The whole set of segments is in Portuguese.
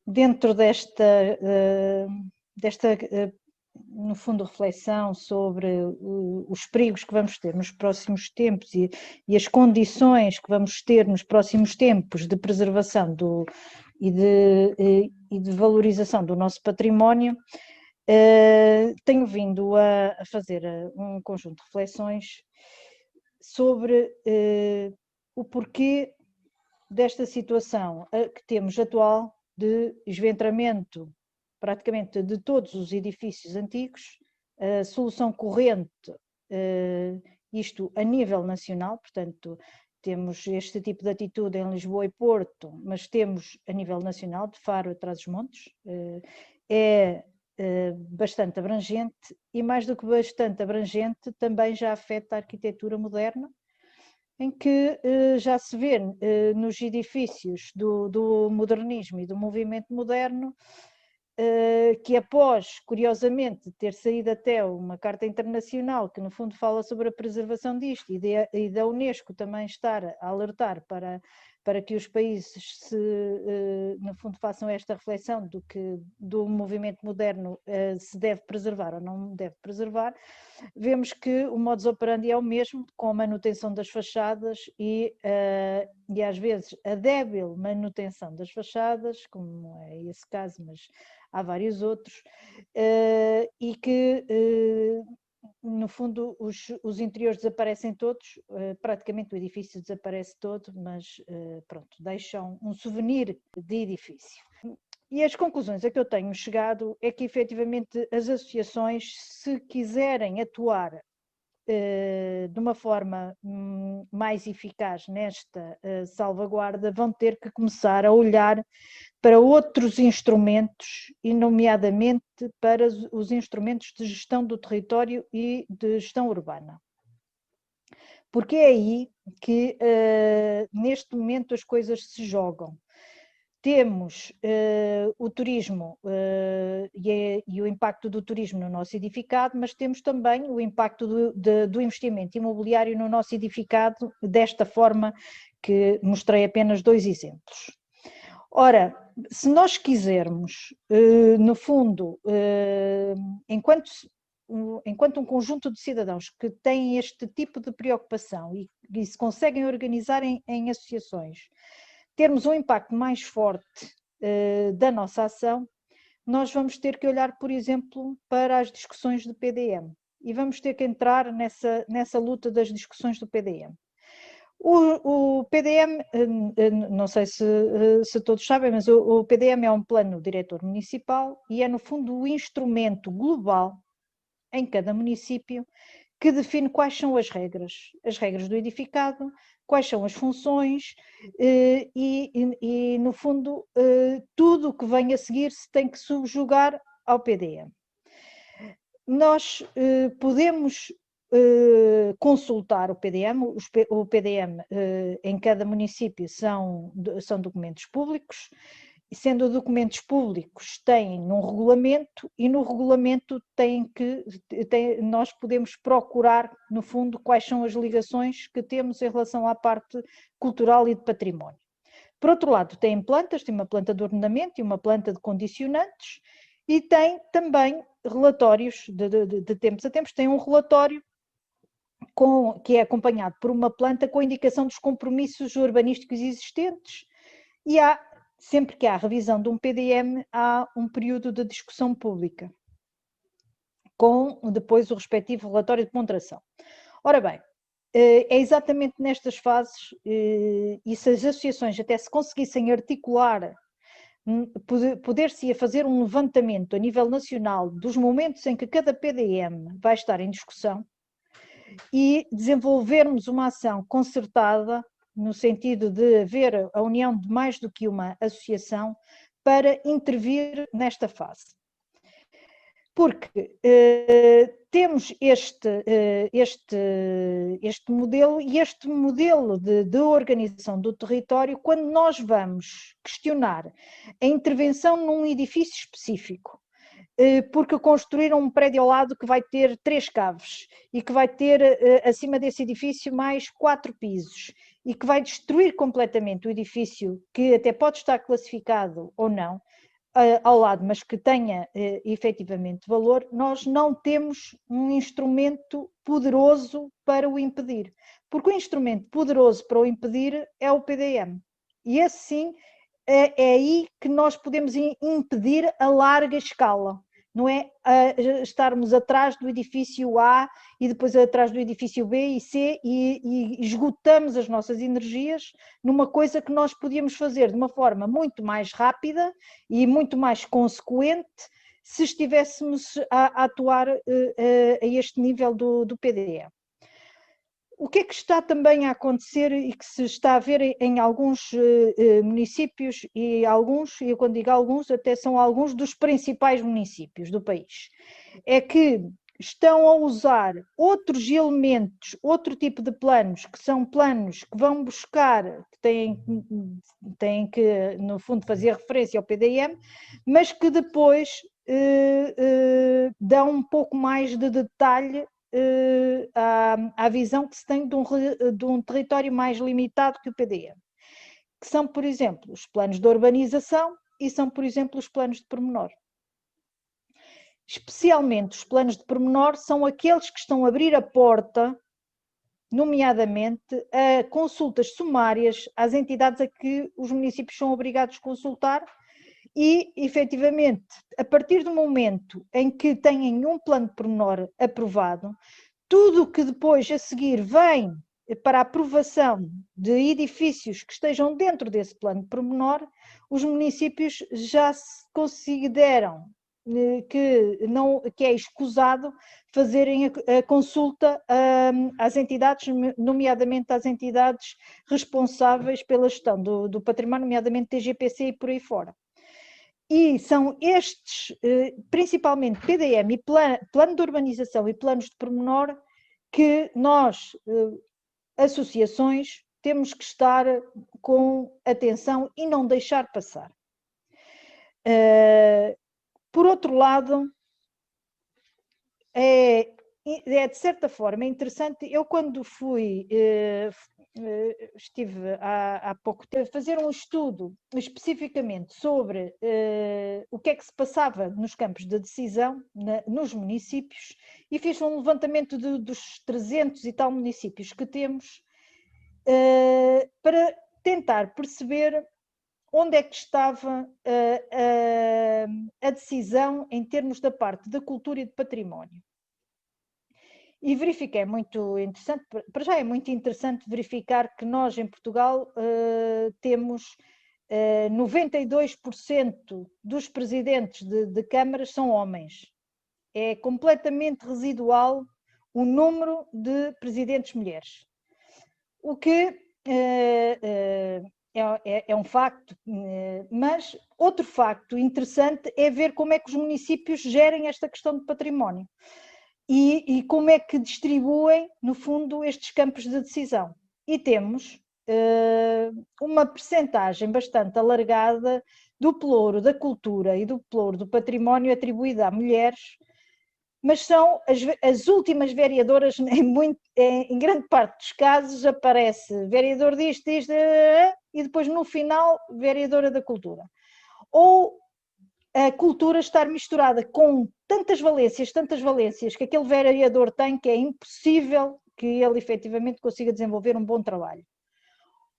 dentro desta no fundo, reflexão sobre os perigos que vamos ter nos próximos tempos e as condições que vamos ter nos próximos tempos de preservação e de valorização do nosso património, tenho vindo a fazer um conjunto de reflexões sobre o porquê desta situação que temos atual de esventramento praticamente de todos os edifícios antigos, a solução corrente, isto a nível nacional, portanto temos este tipo de atitude em Lisboa e Porto, mas temos a nível nacional, de Faro a Trás-os-Montes, é bastante abrangente e mais do que bastante abrangente também já afeta a arquitetura moderna, em que já se vê nos edifícios do modernismo e do movimento moderno, que após, curiosamente, ter saído até uma carta internacional que no fundo fala sobre a preservação disto e da Unesco também estar a alertar para que os países no fundo façam esta reflexão do movimento moderno se deve preservar ou não deve preservar, vemos que o modus operandi é o mesmo, com a manutenção das fachadas e às vezes a débil manutenção das fachadas, como é esse caso, mas há vários outros, e que no fundo os interiores desaparecem todos, praticamente o edifício desaparece todo, mas pronto, deixam um souvenir de edifício. E as conclusões a que eu tenho chegado é que efetivamente as associações, se quiserem atuar de uma forma mais eficaz nesta salvaguarda, vão ter que começar a olhar para outros instrumentos, e nomeadamente para os instrumentos de gestão do território e de gestão urbana. Porque é aí que neste momento as coisas se jogam. Temos o turismo e o impacto do turismo no nosso edificado, mas temos também o impacto do investimento imobiliário no nosso edificado, desta forma que mostrei apenas 2 exemplos. Ora, se nós quisermos, no fundo, enquanto um conjunto de cidadãos que têm este tipo de preocupação e se conseguem organizar em associações, termos um impacto mais forte da nossa ação, nós vamos ter que olhar, por exemplo, para as discussões do PDM e vamos ter que entrar nessa luta das discussões do PDM. O PDM, não sei se todos sabem, mas o PDM é um plano diretor municipal e é no fundo o instrumento global em cada município que define quais são as regras do edificado, quais são as funções e no fundo, tudo o que vem a seguir se tem que subjugar ao PDM. Nós podemos consultar o PDM, o PDM em cada município são documentos públicos, sendo documentos públicos têm um regulamento e no regulamento nós podemos procurar no fundo quais são as ligações que temos em relação à parte cultural e de património. Por outro lado, tem plantas, tem uma planta de ordenamento e uma planta de condicionantes e tem também relatórios de tempos a tempos, tem um relatório que é acompanhado por uma planta com a indicação dos compromissos urbanísticos existentes e sempre que há revisão de um PDM, há um período de discussão pública, com depois o respectivo relatório de ponderação. Ora bem, é exatamente nestas fases, e se as associações até se conseguissem articular, poder-se fazer um levantamento a nível nacional dos momentos em que cada PDM vai estar em discussão e desenvolvermos uma ação concertada no sentido de haver a união de mais do que uma associação para intervir nesta fase. Porque temos este modelo e este modelo de organização do território, quando nós vamos questionar a intervenção num edifício específico, porque construíram um prédio ao lado que vai ter 3 caves e que vai ter acima desse edifício mais 4 pisos e que vai destruir completamente o edifício, que até pode estar classificado ou não, ao lado, mas que tenha efetivamente valor, nós não temos um instrumento poderoso para o impedir, porque o instrumento poderoso para o impedir é o PDM, e esse sim é aí que nós podemos impedir a larga escala, não é estarmos atrás do edifício A e depois atrás do edifício B e C e esgotamos as nossas energias numa coisa que nós podíamos fazer de uma forma muito mais rápida e muito mais consequente se estivéssemos a atuar a este nível do PDE. O que é que está também a acontecer e que se está a ver em alguns municípios, e alguns, e quando digo alguns, até são alguns dos principais municípios do país, é que estão a usar outros elementos, outro tipo de planos, que são planos que vão buscar, que têm que, no fundo, fazer referência ao PDM, mas que depois dão um pouco mais de detalhe à visão que se tem de um território mais limitado que o PDM, que são, por exemplo, os planos de urbanização e são, por exemplo, os planos de pormenor. Especialmente os planos de pormenor são aqueles que estão a abrir a porta, nomeadamente, a consultas sumárias às entidades a que os municípios são obrigados a consultar e, efetivamente, a partir do momento em que têm um plano de pormenor aprovado, tudo o que depois a seguir vem para a aprovação de edifícios que estejam dentro desse plano de pormenor, os municípios já se consideram que é escusado fazerem a consulta às entidades, nomeadamente às entidades responsáveis pela gestão do património, nomeadamente TGPC e por aí fora. E são estes, principalmente PDM e plano de urbanização e planos de pormenor, que nós, associações, temos que estar com atenção e não deixar passar. Por outro lado, é de certa forma interessante, eu quando estive há pouco tempo a fazer um estudo especificamente sobre o que é que se passava nos campos de decisão nos municípios e fiz um levantamento dos 300 e tal municípios que temos para tentar perceber onde é que estava a decisão em termos da parte da cultura e do património. E verifiquei, muito interessante, para já é muito interessante verificar que nós em Portugal temos 92% dos presidentes de câmaras são homens. É completamente residual o número de presidentes mulheres. O que é um facto, mas outro facto interessante é ver como é que os municípios gerem esta questão de património e como é que distribuem, no fundo, estes campos de decisão. E temos uma percentagem bastante alargada do pelouro da cultura e do pelouro do património atribuída a mulheres, mas são as últimas vereadoras, em grande parte dos casos, aparece vereador disto, e depois no final, vereadora da cultura. Ou a cultura estar misturada com tantas valências que aquele vereador tem, que é impossível que ele efetivamente consiga desenvolver um bom trabalho.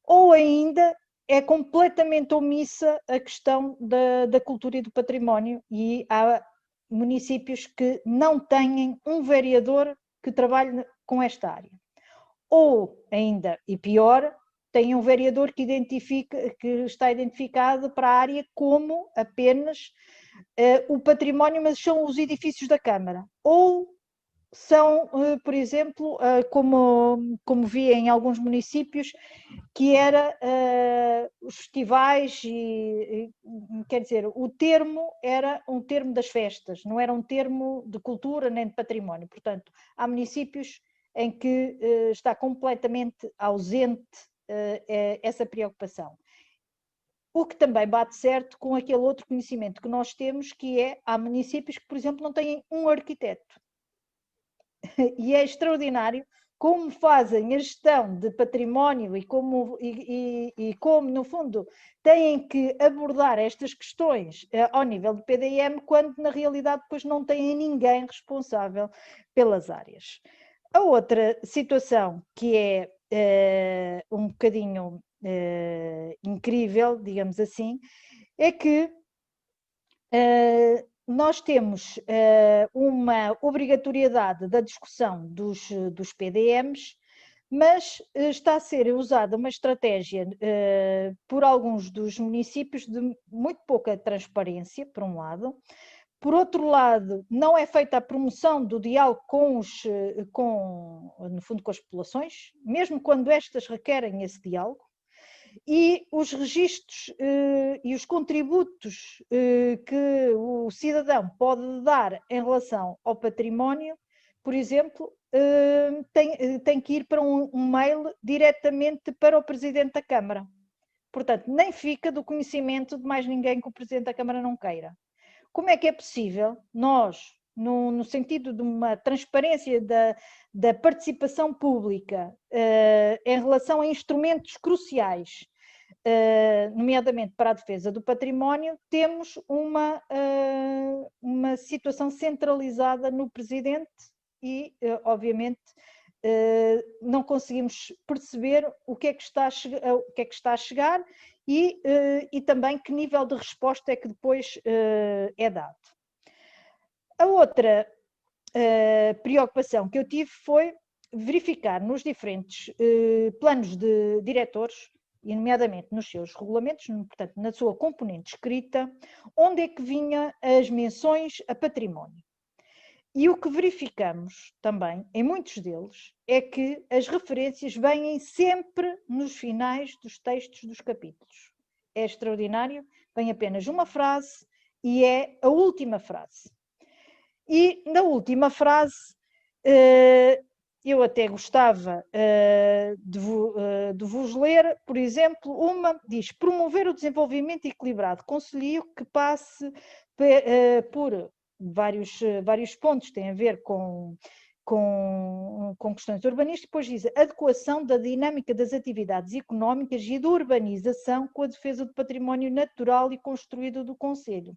Ou ainda é completamente omissa a questão da cultura e do património, e há municípios que não têm um vereador que trabalhe com esta área. Ou ainda, e pior, tem um vereador que está identificado para a área como apenas o património, mas são os edifícios da Câmara. Ou são, por exemplo, como vi em alguns municípios, que era os festivais quer dizer, o termo era um termo das festas, não era um termo de cultura nem de património. Portanto, há municípios em que está completamente ausente essa preocupação. O que também bate certo com aquele outro conhecimento que nós temos, que é, há municípios que, por exemplo, não têm um arquiteto. E é extraordinário como fazem a gestão de património e como, no fundo, têm que abordar estas questões ao nível do PDM, quando na realidade depois não têm ninguém responsável pelas áreas. A outra situação que é um bocadinho incrível, digamos assim, é que nós temos uma obrigatoriedade da discussão dos PDMs, mas está a ser usada uma estratégia por alguns dos municípios de muito pouca transparência, por um lado. Por outro lado, não é feita a promoção do diálogo no fundo, com as populações, mesmo quando estas requerem esse diálogo. E os registros e os contributos que o cidadão pode dar em relação ao património, por exemplo, tem que ir para um mail diretamente para o Presidente da Câmara. Portanto, nem fica do conhecimento de mais ninguém que o Presidente da Câmara não queira. Como é que é possível nós, no sentido de uma transparência da participação pública em relação a instrumentos cruciais, nomeadamente para a defesa do património, temos uma situação centralizada no Presidente e, obviamente, não conseguimos perceber o que é que está a chegar e também que nível de resposta é que depois é dado. A outra preocupação que eu tive foi verificar nos diferentes planos de diretores, e nomeadamente nos seus regulamentos, portanto, na sua componente escrita, onde é que vinha as menções a património. E o que verificamos também, em muitos deles, é que as referências vêm sempre nos finais dos textos dos capítulos. É extraordinário, vem apenas uma frase e é a última frase. E na última frase, eu até gostava de vos ler, por exemplo, uma diz: promover o desenvolvimento equilibrado concelhio que passe por vários pontos, tem a ver com questões urbanísticas, depois diz adequação da dinâmica das atividades económicas e da urbanização com a defesa do património natural e construído do concelho.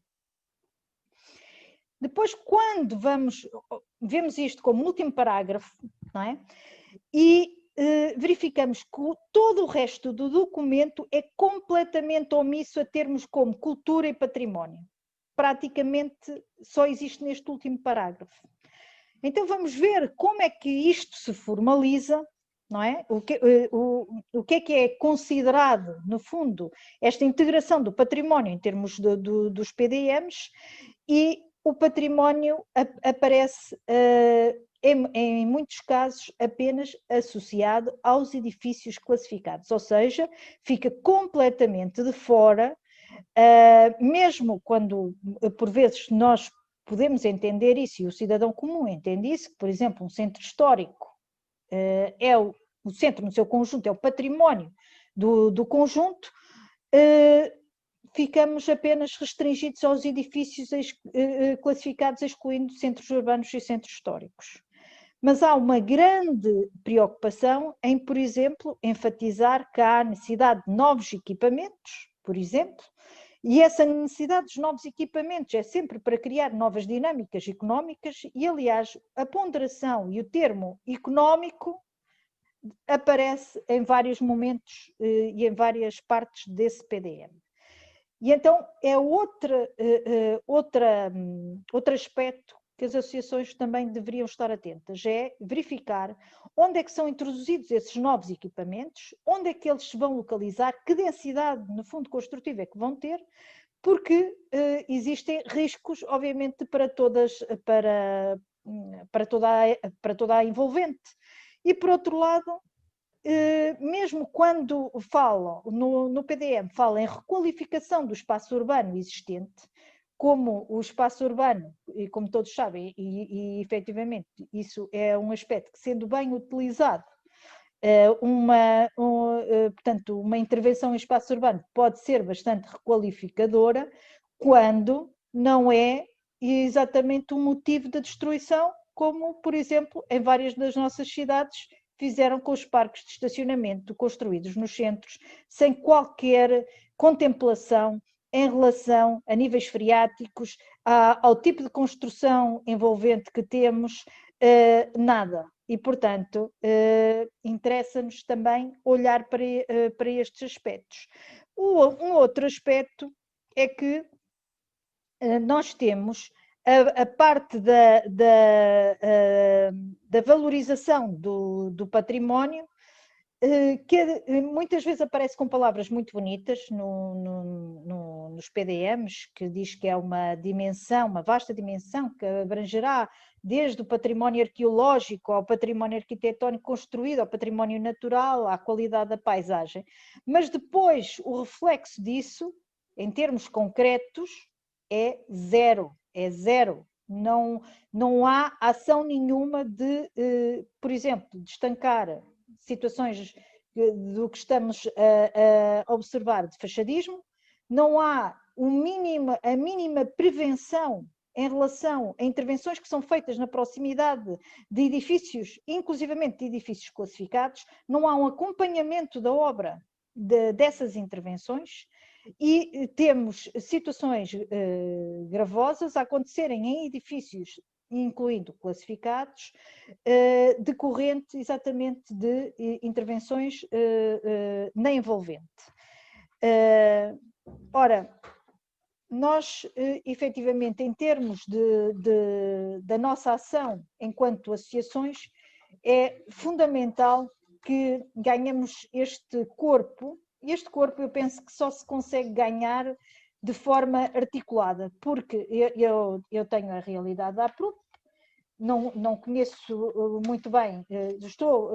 Depois, quando vemos isto como último parágrafo, não é? E verificamos que todo o resto do documento é completamente omisso a termos como cultura e património. Praticamente só existe neste último parágrafo. Então vamos ver como é que isto se formaliza, não é? O que é considerado, no fundo, esta integração do património em termos dos PDMs, e o património aparece, em muitos casos, apenas associado aos edifícios classificados, ou seja, fica completamente de fora, mesmo quando, por vezes, nós podemos entender isso, e o cidadão comum entende isso, que, por exemplo, um centro histórico o centro no seu conjunto é o património do conjunto, ficamos apenas restringidos aos edifícios classificados, excluindo centros urbanos e centros históricos. Mas há uma grande preocupação em, por exemplo, enfatizar que há necessidade de novos equipamentos, por exemplo, e essa necessidade dos novos equipamentos é sempre para criar novas dinâmicas económicas e, aliás, a ponderação e o termo económico aparece em vários momentos e em várias partes desse PDM. E então é outro aspecto que as associações também deveriam estar atentas, é verificar onde é que são introduzidos esses novos equipamentos, onde é que eles se vão localizar, que densidade, no fundo, construtiva é que vão ter, porque existem riscos, obviamente, para toda a envolvente. E, por outro lado, mesmo quando falam, no PDM, falam em requalificação do espaço urbano existente, como o espaço urbano, e como todos sabem, e efetivamente isso é um aspecto que, sendo bem utilizado, portanto, uma intervenção em espaço urbano pode ser bastante requalificadora, quando não é exatamente um motivo de destruição, como, por exemplo, em várias das nossas cidades, fizeram com os parques de estacionamento construídos nos centros, sem qualquer contemplação em relação a níveis freáticos, ao tipo de construção envolvente que temos, nada. E, portanto, interessa-nos também olhar para estes aspectos. Um outro aspecto é que nós temos a parte da valorização do património, que muitas vezes aparece com palavras muito bonitas nos PDMs, que diz que é uma dimensão, uma vasta dimensão, que abrangerá desde o património arqueológico ao património arquitetónico construído, ao património natural, à qualidade da paisagem. Mas depois o reflexo disso, em termos concretos, é zero, é zero. Não há ação nenhuma de, por exemplo, de estancar situações do que estamos a observar de fachadismo, não há a mínima prevenção em relação a intervenções que são feitas na proximidade de edifícios, inclusivamente de edifícios classificados, não há um acompanhamento da obra dessas intervenções, e temos situações gravosas a acontecerem em edifícios, incluindo classificados, decorrente exatamente de intervenções na envolvente. Ora, nós, efetivamente, em termos da nossa ação enquanto associações, é fundamental que ganhemos este corpo. Este corpo eu penso que só se consegue ganhar de forma articulada, porque eu tenho a realidade da APRUP, não conheço muito bem,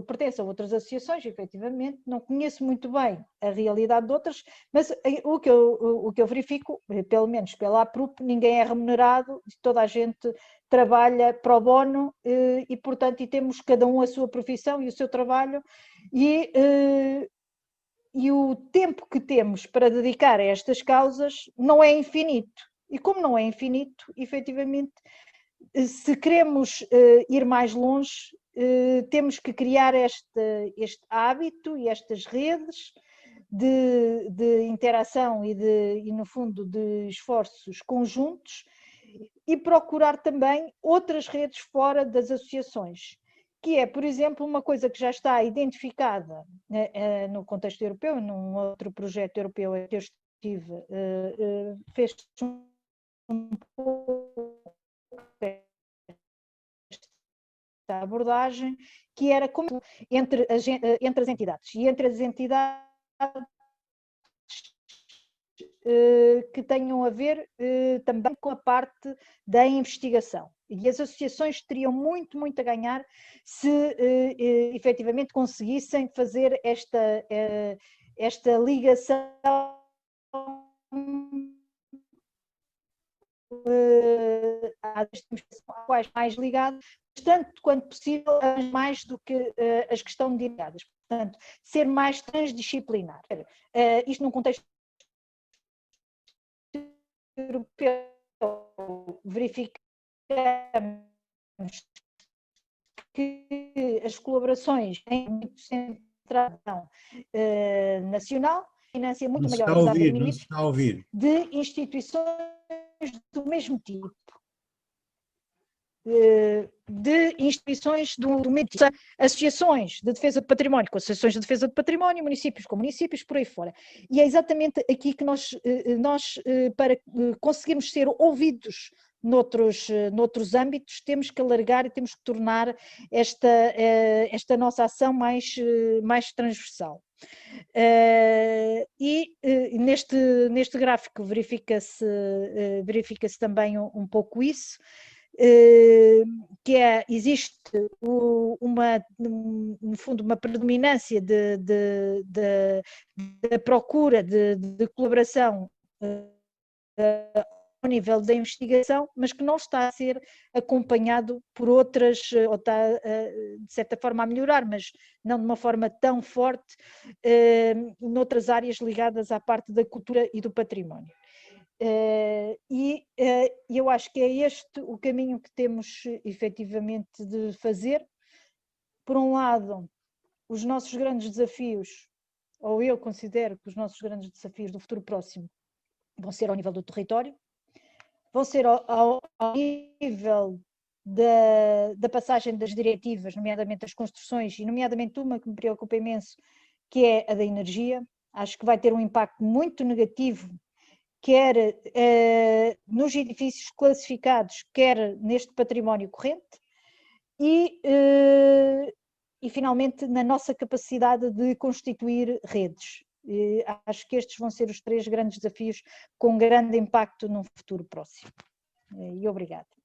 pertenço a outras associações, efetivamente, não conheço muito bem a realidade de outras, mas o que eu verifico, pelo menos pela APRUP, ninguém é remunerado, toda a gente trabalha pro bono e, portanto, e temos cada um a sua profissão e o seu trabalho, e o tempo que temos para dedicar a estas causas não é infinito. E como não é infinito, efetivamente, se queremos ir mais longe, temos que criar este hábito e estas redes de interação e, no fundo, de esforços conjuntos, e procurar também outras redes fora das associações, que é, por exemplo, uma coisa que já está identificada no contexto europeu, num outro projeto europeu que eu estive, fez um pouco esta abordagem, que era como entre as entidades, e entre as entidades que tenham a ver também com a parte da investigação. E as associações teriam muito, muito a ganhar se efetivamente conseguissem fazer esta ligação às quais mais ligadas, tanto quanto possível, mais do que as que estão ligadas. Portanto, ser mais transdisciplinar. Isto num contexto europeu, verificamos que as colaborações têm muito centração nacional, financia muito maior, apesar de limites, está a ouvir. De instituições do mesmo tipo. De instituições do mesmo tipo, associações de defesa de património com associações de defesa de património, municípios com municípios, por aí fora. E é exatamente aqui que nós para conseguirmos ser ouvidos noutros âmbitos, temos que alargar e temos que tornar esta nossa ação mais transversal. Neste gráfico verifica-se também um pouco isso, que existe no fundo, uma predominância da procura de colaboração ao nível da investigação, mas que não está a ser acompanhado por outras, ou está de certa forma a melhorar, mas não de uma forma tão forte, noutras áreas ligadas à parte da cultura e do património. Eu acho que é este o caminho que temos efetivamente de fazer. Por um lado, os nossos grandes desafios, ou eu considero que os nossos grandes desafios do futuro próximo vão ser ao nível do território, vão ser ao nível da passagem das diretivas, nomeadamente das construções, e nomeadamente uma que me preocupa imenso, que é a da energia. Acho que vai ter um impacto muito negativo, quer nos edifícios classificados, quer neste património corrente, e finalmente na nossa capacidade de constituir redes. Acho que estes vão ser os 3 grandes desafios com grande impacto no futuro próximo. E obrigada.